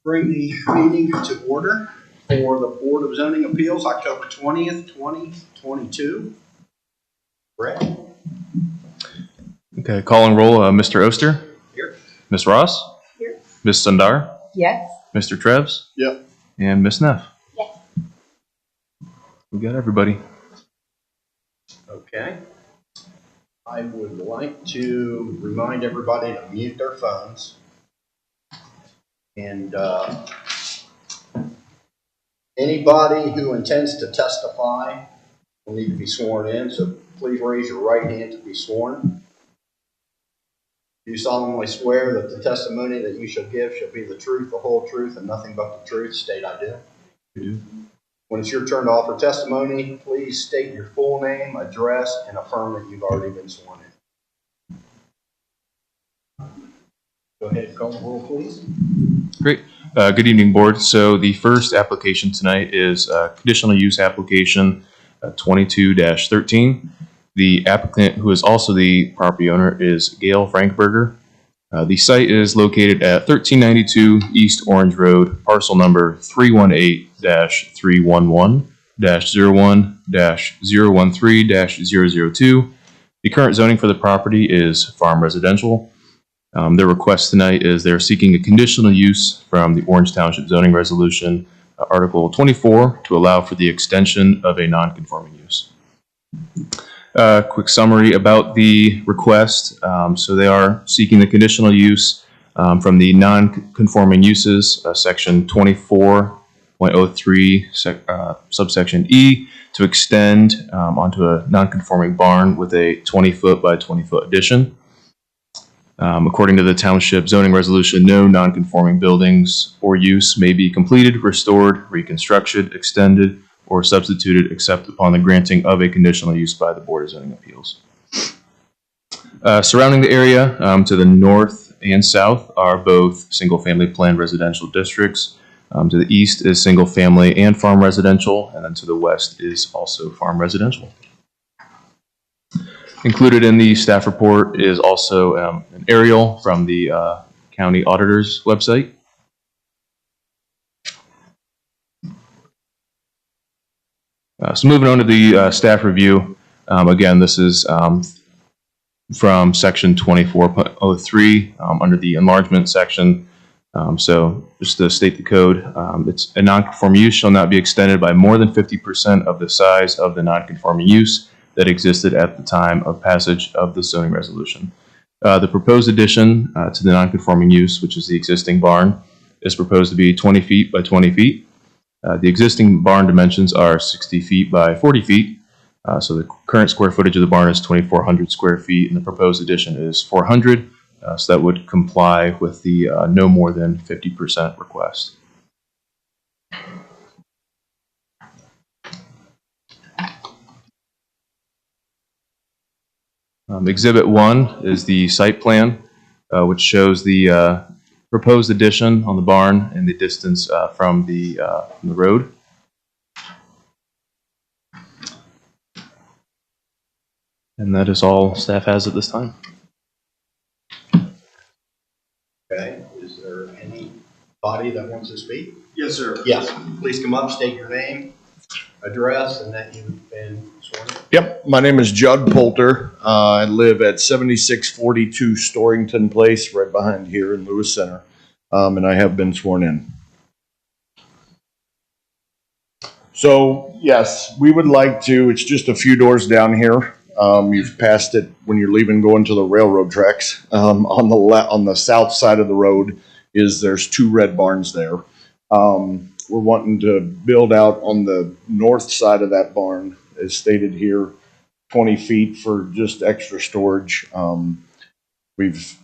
Bring the meeting to order for the Board of Zoning Appeals, October 20th, 2022. Brett? Okay, calling roll, Mr. Oster? Here. Ms. Ross? Here. Ms. Sundar? Yes. Mr. Trebs? Yep. And Ms. Neff? Yes. We got everybody. Okay. I would like to remind everybody to mute their phones. And anybody who intends to testify will need to be sworn in, so please raise your right hand to be sworn. Do you solemnly swear that the testimony that you shall give shall be the truth, the whole truth, and nothing but the truth? State I do. We do. When it's your turn to offer testimony, please state your full name, address, and affirm that you've already been sworn in. Go ahead and call the roll, please. Great. Good evening, board. So the first application tonight is conditional use application 22-13. The applicant, who is also the property owner, is Gail Frankberger. The site is located at 1392 East Orange Road, parcel number 318-311-01-013-002. The current zoning for the property is farm residential. Their request tonight is they're seeking a conditional use from the Orange Township zoning resolution, Article 24, to allow for the extension of a non-conforming use. Quick summary about the request. So they are seeking the conditional use from the non-conforming uses, section 24.03, subsection E, to extend onto a non-conforming barn with a 20-foot by 20-foot addition. According to the Township zoning resolution, no non-conforming buildings or use may be completed, restored, reconstructed, extended, or substituted except upon the granting of a conditional use by the Board of Zoning Appeals. Surrounding the area to the north and south are both single-family planned residential districts. To the east is single-family and farm residential, and then to the west is also farm residential. Included in the staff report is also an aerial from the county auditor's website. So moving on to the staff review. Again, this is from section 24.03 under the enlargement section. So just to state the code, it's a non-conforming use shall not be extended by more than 50% of the size of the non-conforming use that existed at the time of passage of the zoning resolution. The proposed addition to the non-conforming use, which is the existing barn, is proposed to be 20 feet by 20 feet. The existing barn dimensions are 60 feet by 40 feet. So the current square footage of the barn is 2,400 square feet, and the proposed addition is 400. So that would comply with the no more than 50% request. Exhibit 1 is the site plan, which shows the proposed addition on the barn and the distance from the road. And that is all staff has at this time. Okay, is there anybody that wants to speak? Yes, sir. Yes, please come up, state your name, address, and that you've been sworn in. Yep, my name is Judd Poulter. I live at 7642 Storington Place, right behind here in Lewis Center, and I have been sworn in. So, yes, we would like to, it's just a few doors down here. You've passed it when you're leaving going to the railroad tracks. On the south side of the road there's two red barns there. We're wanting to build out on the north side of that barn, as stated here, 20 feet for just extra storage. We've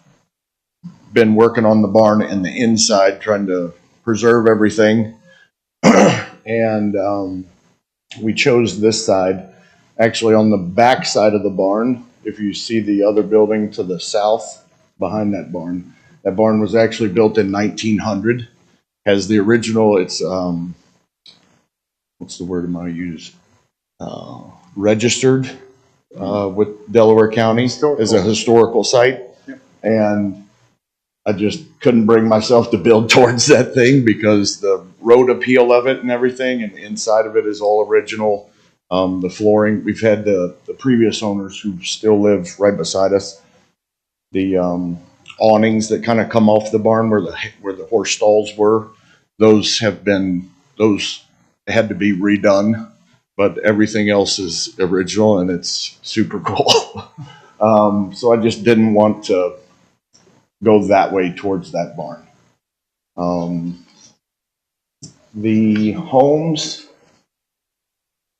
been working on the barn and the inside, trying to preserve everything. And we chose this side. Actually, on the back side of the barn, if you see the other building to the south behind that barn was actually built in 1900. Has the original, it's, what's the word am I use? Registered with Delaware County as a historical site. Yep. And I just couldn't bring myself to build towards that thing because the road appeal of it and everything, and the inside of it is all original. The flooring, we've had the previous owners who still live right beside us. The awnings that kind of come off the barn where the horse stalls were, those had to be redone, but everything else is original and it's super cool. So I just didn't want to go that way towards that barn. The homes,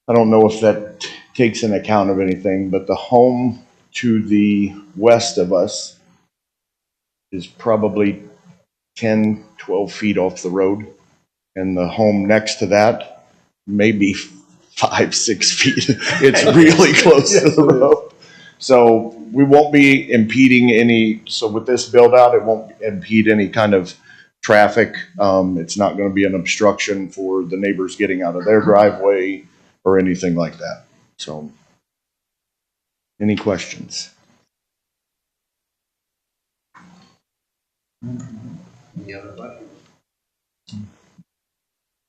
I don't know if that takes in account of anything, but the home to the west of us is probably 10, 12 feet off the road. And the home next to that, maybe 5, 6 feet. It's really close to the road. So we won't be impeding any, so with this build out, it won't impede any kind of traffic. It's not going to be an obstruction for the neighbors getting out of their driveway or anything like that. So, any questions? Any other questions?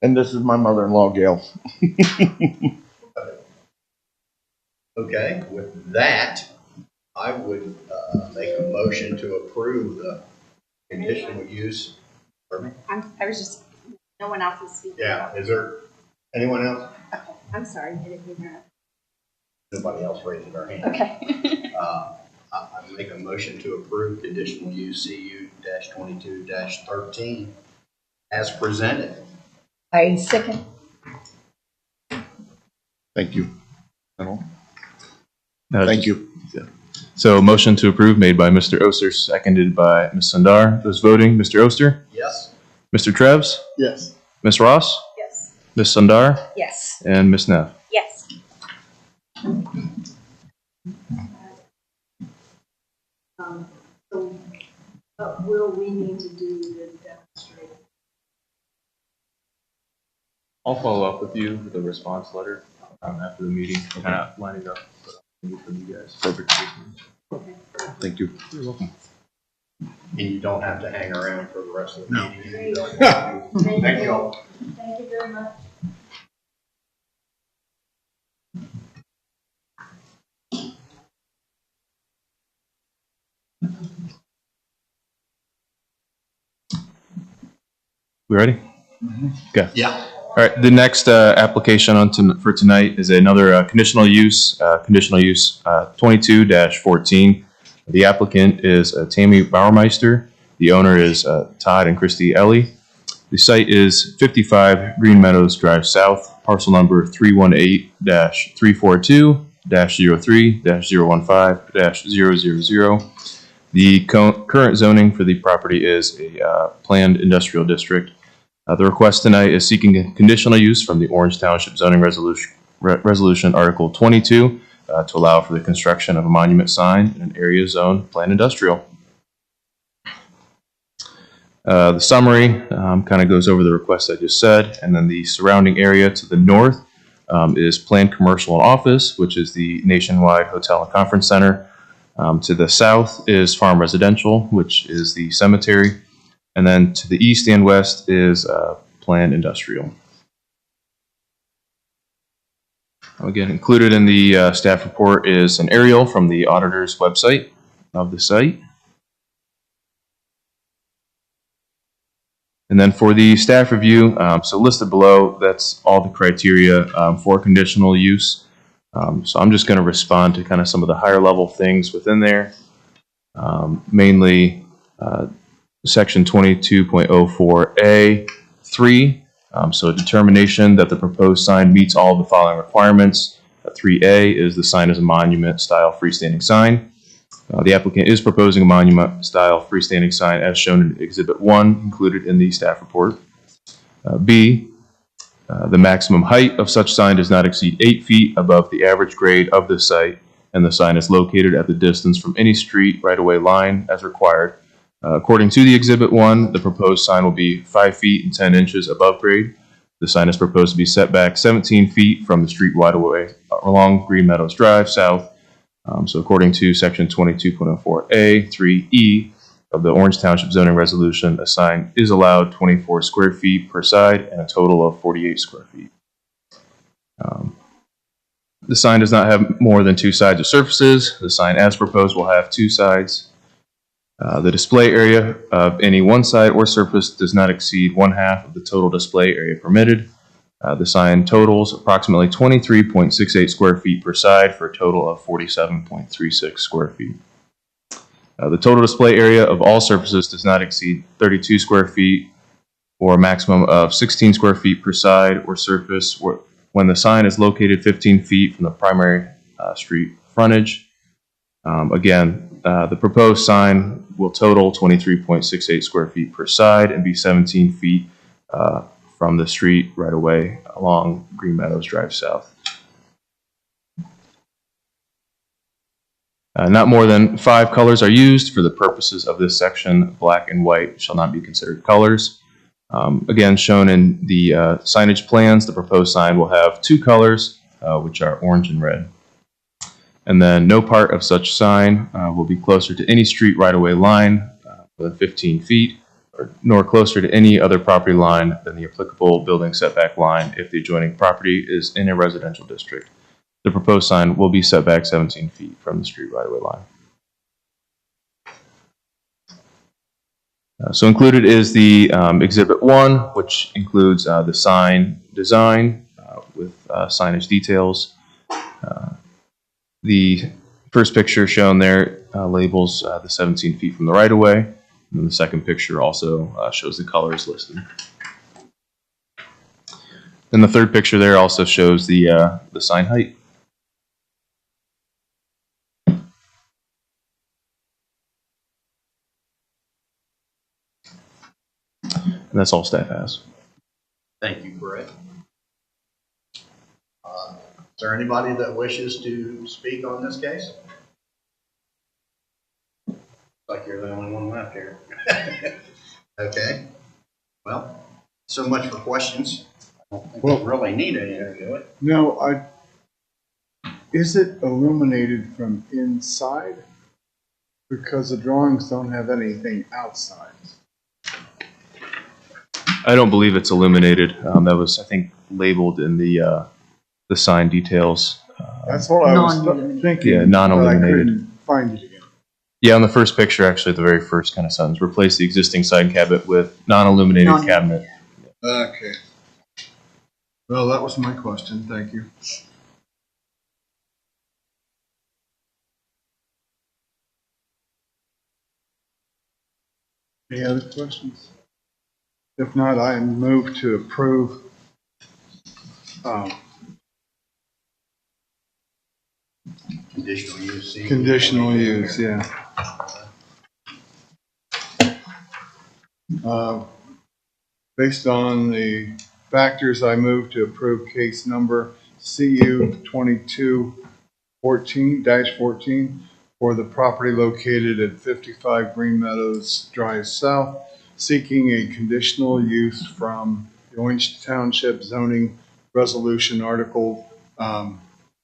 And this is my mother-in-law, Gail. Okay, with that, I would make a motion to approve the conditional use. Pardon me? I was just, no one else is speaking. Yeah, is there anyone else? Okay, I'm sorry, I didn't hear that. Nobody else raising their hand. Okay. I make a motion to approve conditional use CU-22-13 as presented. I second. Thank you. Thank you. So motion to approve made by Mr. Oster, seconded by Ms. Sundar. Those voting, Mr. Oster, Yes? Mr. Trevs, Yes. Ms. Ross, Yes. Ms. Sundar, Yes. and Ms. Neff. Yes. So, will we need to do the demonstration? I'll follow up with you with a response letter after the meeting, kind of lining up from you guys. Perfect. Okay. Thank you. You're welcome. And you don't have to hang around for the rest of the meeting. Great. Thank you all. Thank you very much. We ready? Okay. Yeah. All right. The next application for tonight is another conditional use 22-14. The applicant is Tammy Bauermeister. The owner is Todd and Christy Ellie. The site is 55 Green Meadows Drive South, parcel number 318-342-03-015-000. The current zoning for the property is a planned industrial district. The request tonight is seeking a conditional use from the Orange Township Zoning Resolution Article 22 to allow for the construction of a monument sign in an area zoned planned industrial. The summary kind of goes over the request I just said, and then the surrounding area to the north is planned commercial and office, which is the Nationwide Hotel and Conference Center. To the south is farm residential, which is the cemetery. And then to the east and west is planned industrial. Again, included in the staff report is an aerial from the auditor's website of the site. And then for the staff review, so listed below, that's all the criteria for conditional use. So I'm just going to respond to kind of some of the higher level things within there. Mainly section 22.04A3. So a determination that the proposed sign meets all of the following requirements. 3A is the sign is a monument style freestanding sign. The applicant is proposing a monument style freestanding sign as shown in Exhibit 1 included in the staff report. B, the maximum height of such sign does not exceed 8 feet above the average grade of the site, and the sign is located at the distance from any street right-of-way line as required. According to the Exhibit 1, the proposed sign will be 5 feet and 10 inches above grade. The sign is proposed to be set back 17 feet from the street right-of-way along Green Meadows Drive South. So according to section 22.04A, 3E, of the Orange Township zoning resolution, a sign is allowed 24 square feet per side and a total of 48 square feet. The sign does not have more than 2 sides or surfaces. The sign as proposed will have 2 sides. The display area of any one side or surface does not exceed 1/2 of the total display area permitted. The sign totals approximately 23.68 square feet per side for a total of 47.36 square feet. The total display area of all surfaces does not exceed 32 square feet or a maximum of 16 square feet per side or surface when the sign is located 15 feet from the primary street frontage. The proposed sign will total 23.68 square feet per side and be 17 feet from the street right away along Green Meadows Drive South. Not more than 5 colors are used for the purposes of this section. Black and white shall not be considered colors. Again, shown in the signage plans, the proposed sign will have 2 colors, which are orange and red. And then no part of such sign will be closer to any street right-of-way line than 15 feet, nor closer to any other property line than the applicable building setback line if the adjoining property is in a residential district. The proposed sign will be set back 17 feet from the street right-of-way line. So included is the Exhibit 1, which includes the sign design with signage details. The first picture shown there labels the 17 feet from the right-of-way, and then the second picture also shows the colors listed. And the third picture there also shows the sign height. And that's all staff has. Thank you, Brett. Is there anybody that wishes to speak on this case? Like you're the only one left here. Okay. Well, so much for questions. I don't think we really need any to do it. No, is it illuminated from inside? Because the drawings don't have anything outside. I don't believe it's illuminated. That was, I think, labeled in the sign details. That's what I was thinking. Yeah, non-illuminated. But I couldn't find it again. Yeah, on the first picture, actually, the very first kind of sentence, replace the existing side cabinet with non-illuminated cabinet. Okay. Well, that was my question. Thank you. Any other questions? If not, I move to approve Conditional use. See? conditional use, yeah. Based on the factors, I move to approve case number CU 2214-14 for the property located at 55 Green Meadows Drive South, seeking a conditional use from the Orange Township zoning resolution article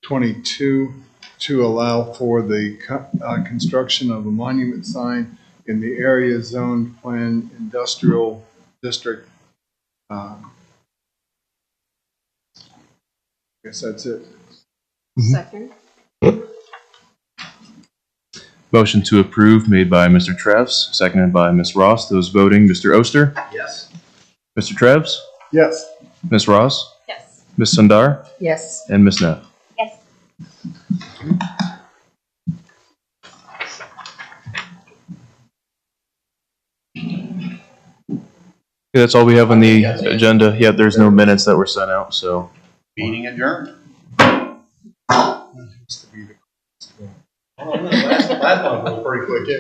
22 to allow for the construction of a monument sign in the area zoned plan industrial district. I guess that's it. Second. Motion to approve made by Mr. Treves, seconded by Ms. Ross. Those voting, Mr. Oster, Yes. Mr. Treves, Yes. Ms. Ross, Yes. Ms. Sundar, Yes. and Ms. Neff. Yes. Yeah, that's all we have on the agenda. Yeah, there's no minutes that were sent out, so. Meeting adjourned. Used to be the Last one was pretty quick too.